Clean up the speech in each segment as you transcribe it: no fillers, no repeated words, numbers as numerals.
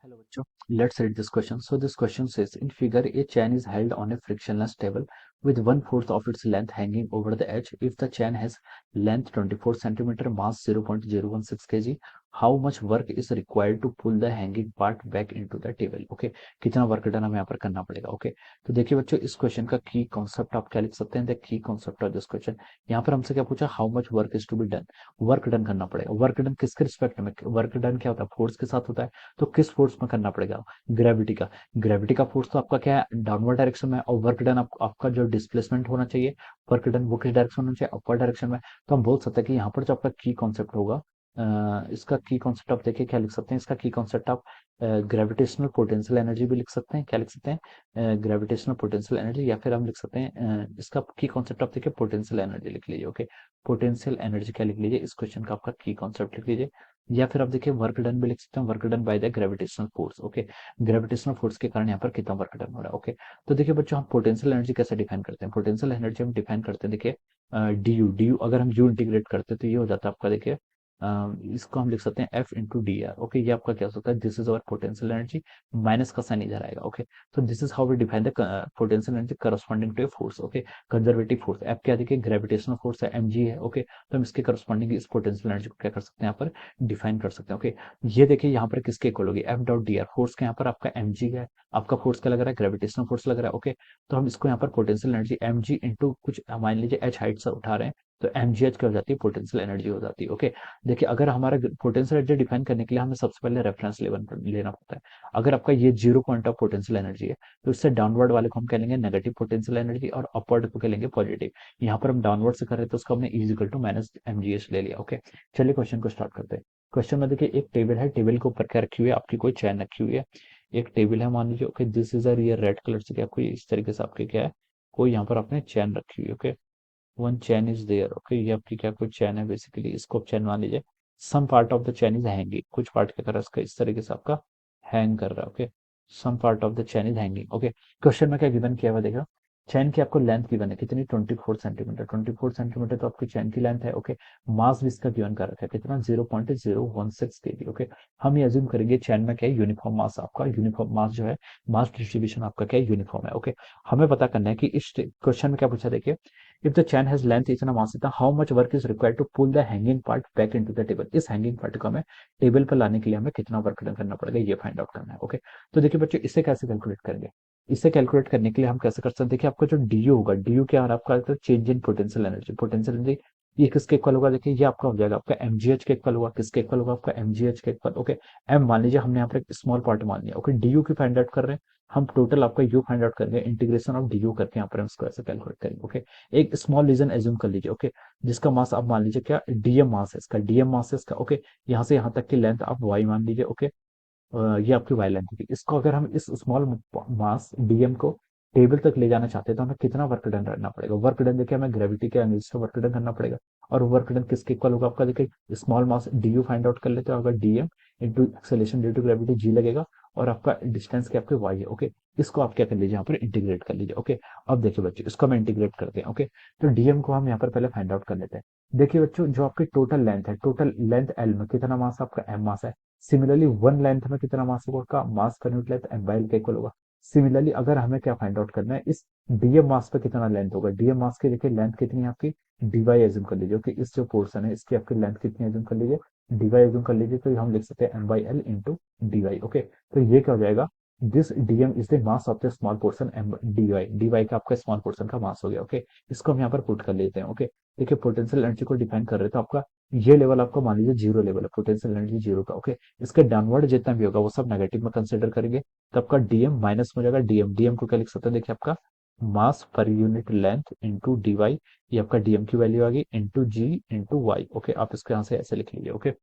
Hello, bachcho. Let's read this question. So this question says, in figure, a chain is held on a frictionless table with 1/4 of its length hanging over the edge. If the chain has length 24 centimeter, mass 0.016 kg, how much work is required to pull the hanging part back into the table? Okay, कितना work done हमें यहाँ पर करना पड़ेगा? Okay, तो देखिए बच्चों, इस क्वेश्चन का की कॉन्सेप्ट आप क्या लिख सकते हैं? The key concept of this question, यहाँ पर हमसे क्या पूछा? How much work is to be done? Work done करना पड़ेगा। वर्क डन किसके रिस्पेक्ट में? वर्क डन क्या होता है? फोर्स के साथ होता है। तो किस फोर्स में करना पड़ेगा? ग्रेविटी का। ग्रेविटी का फोर्स तो आपका क्या है? डाउनवर्ड डायरेक्शन में। और वर्क डन आपका जो डिस्प्लेसमेंट होना चाहिए, वर्क डन वो किस डायरेक्शन में होना चाहिए? अपवर्ड डायरेक्शन में। तो हम बोल सकते हैं कि यहाँ पर जो आपका की कॉन्सेप्ट होगा, इसका की कॉन्सेप्ट आप देखिए क्या लिख सकते हैं? इसका की कॉन्सेप्ट आप ग्रेविटेशनल पोटेंशियल एनर्जी भी लिख सकते हैं। क्या लिख सकते हैं? ग्रेविटेशनल पोटेंशियल एनर्जी, या फिर हम लिख सकते हैं इसका की कॉन्सेप्ट आप देखिए पोटेंशियल एनर्जी लिख लीजिए। ओके, पोटेंशियल एनर्जी क्या लिख लीजिए? इस क्वेश्चन का आपका की कॉन्सेप्ट लिख लीजिए। या फिर आप देखिए वर्क डन भी लिख सकते हैं, work done by the gravitational force. Okay, gravitational force के कारण यहाँ पर कितना वर्क डन हो रहा है। ओके, तो देखिए बच्चों, हम पोटेंशियल एनर्जी कैसे डिफाइन करते हैं? पोटेंशियल एनर्जी हम डिफाइन करते हैं, देखिए डी यू। डी यू अगर हम यू इंटीग्रेट करते हैं तो ये हो जाता है आपका, देखिए इसको हम लिख सकते हैं F into D R. Okay, ये आपका क्या हो सकता है? This is our potential energy, minus का साइन इधर आएगा। ओके, तो this is how we define the potential energy corresponding to a force. Okay, conservative force F क्या देखिए? ग्रेविटेशनल फोर्स है, एम जी है। ओके, तो हम इसके करस्पॉन्डिंग इस पोटेंशियल एनर्जी को क्या कर सकते हैं? यहाँ पर डिफाइन कर सकते हैं। ओके, ये देखिए यहाँ पर किसके इक्वल होगी? F dot D R. Force का यहाँ पर आपका एम जी है, आपका फोर्स क्या लग रहा है? ग्रेविटेशनल फोर्स लग रहा है। ओके, तो हम इसको यहाँ पर potential energy M G into कुछ मान लीजिए एच हाइट से उठा रहे हैं, तो एम जी एच क्या हो जाती है? पोटेंशियल एनर्जी हो जाती है। ओके, देखिए अगर हमारा पोटेंशियल एनर्जी डिफाइन करने के लिए हमें सबसे पहले रेफरेंस लेवल लेना पड़ता है। अगर आपका ये 0 पॉइंट ऑफ पोटेंशियल एनर्जी है, तो इससे डाउनवर्ड वाले को हम कह लेंगे नेगेटिव पोटेंशियल एनर्जी, और अपवर्ड को कह लेंगे पॉजिटिव। यहाँ पर हम डाउनवर्ड से कर रहे हैं, तो उसको हमने is equal to minus M G H ले लिया। ओके, चलिए क्वेश्चन को स्टार्ट करते हैं। क्वेश्चन में देखिए एक टेबल है, टेबल के ऊपर क्या रखी हुई है? आपकी कोई चैन रखी हुई है। एक टेबल है, मान लीजिए। ओके, दिस इज अ, ये रेड कलर से क्या कोई इस तरीके से आपके क्या है? कोई यहाँ पर आपने चैन रखी हुई है। Okay, one chain is there. Okay, ये आपकी क्या कोई चैन है? बेसिकली इसको चैन मान लीजिए। Some part of the chain is hanging, कुछ पार्ट की तरह इसका इस तरीके से आपका हैंग कर रहा है। Okay, some part of the chain is hanging. Okay, question में क्या गिवन किया हुआ देखो? चैन की आपको लेंथ गिवन है कितनी? 24 सेंटीमीटर। 24 सेंटीमीटर तो आपकी चैन की लेंथ है। ओके, मास भी इसका गिवन कर रखा है कितना? 0.016 केजी। ओके, हम ये अज्यूम करेंगे चैन में क्या है? Uniform mass. आपका यूनिफॉर्म मास जो है, मास डिस्ट्रीब्यूशन आपका क्या है? यूनिफॉर्म है। ओके, हमें पता करना है कि इस क्वेश्चन में क्या पूछा देखिए, if the chain has length इतना मास इतना, how much work is required to pull the hanging part back into the table? इस hanging part को हमें टेबल पर लाने के लिए हमें कितना वर्क डन करना पड़ेगा, ये फाइंड आउट करना है। ओके, तो देखिए बच्चों, इसे कैसे कैलकुलेट करेंगे? इसे कैलकुलेट करने के लिए हम कैसे कर सकते हैं? देखिए आपका जो डी होगा, डी क्या है आपका? Change in potential energy. Potential energy ये किसके इक्वल होगा? देखिए ये आपका हो जाएगा आपका एमजीएच के इक्वल होगा। किसके इक्वल होगा? आपका एमजीएच के इक्वल। ओके, एम मान लीजिए हमने यहाँ पर एक स्मॉल पार्ट मान लिया। ओके, डी यू की फाइंड आउट कर रहे हैं हम, टोटल आपका यू फाइंड आउट करेंगे, इंटीग्रेशन ऑफ डी यू करके यहाँ पर हम इसको ऐसे कैलकुलेट करेंगे। ओके, एक स्मॉल रीजन एज्यूम कर लीजिए। ओके, जिसका मास आप मान लीजिए क्या? डीएम मास है इसका, डीएम मास है इसका। ओके, यहाँ से यहाँ तक की लेंथ आप वाई मान लीजिए। ओके, ये आपकी वाई लेंथ होगी। इसको अगर हम इस स्मॉल मास डीएम को टेबल तक ले जाना चाहते हैं, तो हमें कितना वर्क डन करना पड़ेगा? वर्क डन देखिए हमें ग्रेविटी के एनर्जी से वर्क डन करना पड़ेगा। और वर्क डन किसके इक्वल होगा आपका? देखिए small mass D U find out कर लेते हैं, अगर DM into acceleration due to gravity g लगेगा, और आपका डिस्टेंस क्या आपके वाई है। ओके, इसको आप क्या कर लीजिए? यहाँ पर इंटीग्रेट कर लीजिए। ओके, अब देखिए बच्चों, इसको हम इंटीग्रेट करते हैं। ओके, तो डीएम को हम यहाँ पर पहले फाइंड आउट कर लेते हैं। देखिए बच्चों, जो आपकी टोटल लेंथ है, टोटल लेंथ एल में कितना मास आपका? एम मास है। सिमिलरली वन लेंथ में कितना मास होगा? का मास का unit length M by L का इक्वल होगा। सिमिलरली अगर हमें क्या फाइंड आउट करना है, इस डीएम मास पे कितना लेंथ होगा? डीएम मास की देखिए लेंथ कितनी है आपकी? डीवाई एज्यूम कर लीजिए। ओके, इस जो पोर्शन है इसकी आपकी लेंथ कितनी एज्यूम कर लीजिए? डीवाई एज्यूम कर लीजिए, तो हम लिख सकते हैं M by L into D Y. Okay, तो ये क्या हो जाएगा? This D M is the mass of the small portion M D Y. D Y का आपका स्मॉल पोर्शन का मास हो गया। ओके, इसको हम यहाँ पर पुट कर लेते हैं। ओके, देखिए पोटेंशियल एनर्जी को डिफाइन कर रहे हैं, तो आपका ये लेवल आपको मान लीजिए जीरो लेवल है, पोटेंशियल एनर्जी जीरो का। ओके, इसके डाउनवर्ड जितना भी होगा वो सब नेगेटिव में कंसिडर करेंगे, तो आपका डीएम माइनस में हो जाएगा। डीएम डीएम को क्या लिख सकते हैं? देखिए आपका मास per unit length into D Y, ये आपका डीएम की वैल्यू आ गई, इंटू जी इंटू वाई। ओके, आप इसको यहाँ से ऐसे लिख लीजिए। ओके,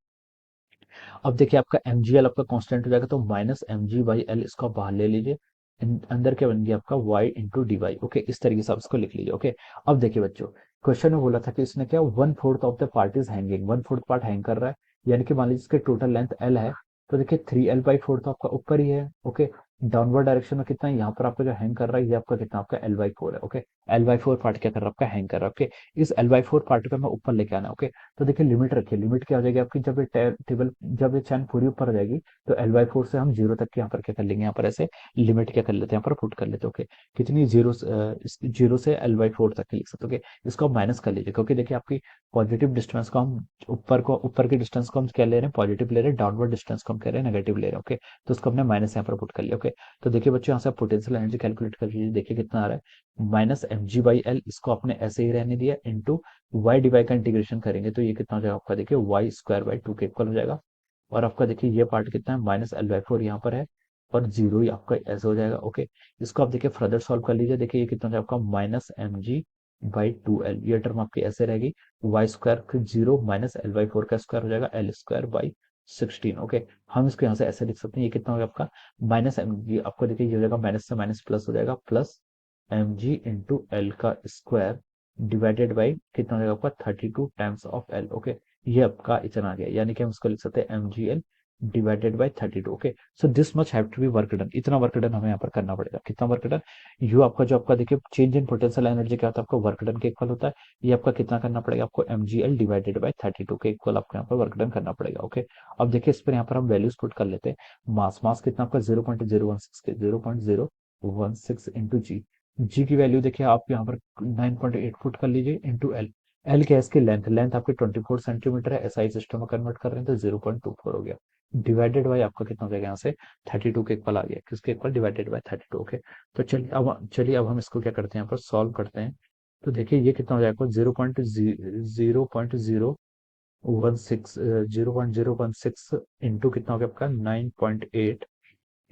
अब देखिए आपका एम जी एल आपका कॉन्स्टेंट हो जाएगा, तो minus M G by L इसको आप बाहर ले लीजिए। अंदर क्या बन गया आपका? Y into D Y. Okay, इस तरीके से आप इसको लिख लीजिए। ओके, अब देखिए बच्चों, क्वेश्चन में बोला था कि इसने क्या 1/4 of the part is hanging, 1/4 part hang कर रहा है, यानी कि मान लीजिए इसके टोटल लेंथ एल है, तो देखिए 3L/4 तो आपका ऊपर ही है। ओके, डाउनवर्ड डायरेक्शन में कितना है, यहाँ पर आपका जो हैंग कर रहा है ये आपका कितना, आपका L/4 है। ओके, L/4 पार्ट क्या कर रहा है, आपका हैंग कर रहा है। ओके, इस L/4 पार्ट को मैं ऊपर लेके आना है। ओके, तो देखिए लिमिट रखिए, लिमिट क्या हो जाएगी आपकी, जब ये टेबल, जब ये चैन पूरी ऊपर आ जाएगी तो L/4 से हम जीरो तक के यहाँ पर क्या कर लेंगे, यहाँ पर ऐसे लिमिट क्या कर लेते हैं, यहाँ पर पुट कर लेते हैं। ओके, कितनी, जीरो, जीरो से L/4 तक की लिख सकते हो। ओके, इसको आप माइनस कर लीजिए, क्योंकि देखिए आपकी पॉजिटिव डिस्टेंस को हम, ऊपर के डिस्टेंस को हम क्या ले रहे हैं, पॉजिटिव ले रहे हैं, डाउनवर्ड डिस्टेंस को हम कह रहे हैं नेगेटिव ले रहे हैं। ओके, तो उसको हमने माइनस यहाँ पर पुट कर लिया। ओके, तो देखिए बच्चों, यहाँ से आप पोटेंशियल एनर्जी कैलकुलेट कर लीजिए, देखिए कितना आ रहा है, -mg/l, इसको आपने ऐसे ही रहने दिया, इंटू वाई डी वाई का इंटीग्रेशन करेंगे तो ये कितना हो जाएगा आपका, देखिए y²/2 के इक्वल हो जाएगा। और आपका देखिए ये पार्ट कितना है, -L/4 यहाँ पर है, और जीरो ही आपका ऐसे हो जाएगा। ओके, इसको आप देखिए फर्दर सॉल्व कर लीजिए, देखिए ये कितना हो जाएगा आपका, -mg/2l, ये टर्म आपकी ऐसे रहेगी, y² जीरो -L/4 का स्क्वायर हो जाएगा, L²/16। ओके, हम इसको यहाँ से ऐसे लिख सकते हैं, ये कितना हो गया आपका, -mg, आपको देखिए ये हो जाएगा, माइनस से माइनस प्लस हो जाएगा, प्लस mg/l का स्क्वायर डिवाइडेड बाई कितना हो जाएगा आपका, 32 टाइम्स ऑफ l। ओके, ये आपका इतना आ गया, यानी कि हम इसको लिख सकते हैं mgl divided by 32। Okay, so this much have to be work done, इतना वर्क डन हमें यहाँ पर करना पड़ेगा। कितना वर्क डन, यू आपका जो आपका देखिए चेंज इन पोटेंशियल एनर्जी क्या होता है, आपका वर्क डन के इक्वल होता है। ये आपका कितना करना पड़ेगा आपको, mgl डिवाइडेड बाई 32 के इक्वल आपको यहाँ पर वर्क डन करना पड़ेगा। ओके, अब देखिए इस पर यहाँ पर हम वैल्यूज पुट कर लेते हैं। मास, मास कितना आपका 0.016 के 0.016 इंटू जी, जी की वैल्यू देखिए आप यहाँ पर 9.8 फुट कर लीजिए, इंटू एल, एल क्या है इसकी लेंथ, लेंथ आपकी 24 सेंटीमीटर है, एसआई सिस्टम में कन्वर्ट कर रहे हैं तो 0.24 हो गया, डिवाइडेड बाय आपका कितना हो जाएगा, यहाँ से 32 के इक्वल आ गया, किसके इक्वल, डिवाइडेड बाय 32। ओके, तो चलिए अब हम इसको क्या करते हैं, यहाँ पर सॉल्व करते हैं। तो देखिए ये कितना हो जाएगा, 0.016 इंटू कितना हो गया आपका, 9.8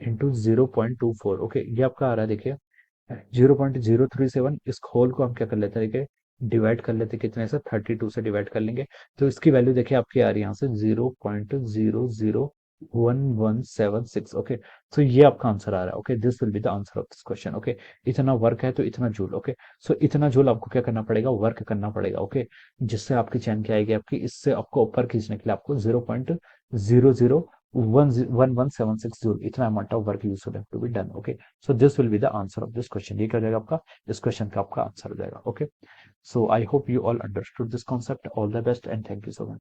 इंटू 0.24। ओके, ये आपका आ रहा है देखिए 0.037, इस होल को हम क्या कर लेते हैं, देखिए डिवाइड कर लेते हैं, कितने से, 32 से डिवाइड कर लेंगे, तो इसकी वैल्यू देखिए आपकी आ रही है यहाँ से 0.00117। ओके, तो ये आपका आंसर आ रहा है। Okay, this will be the answer of this question. Okay, इतना वर्क है तो इतना जूल। ओके, सो इतना जूल आपको क्या करना पड़ेगा, वर्क करना पड़ेगा। ओके, जिससे आपकी चैन क्या आएगी आपकी, इससे आपको ऊपर खींचने के लिए आपको 0.001176 जूल, इतना amount of work use to be done. Okay, so this will be the answer of this question, ये क्या हो जाएगा आपका, इस क्वेश्चन का आपका आंसर हो जाएगा। Okay, so I hope you all understood this concept, all the best and thank you so much.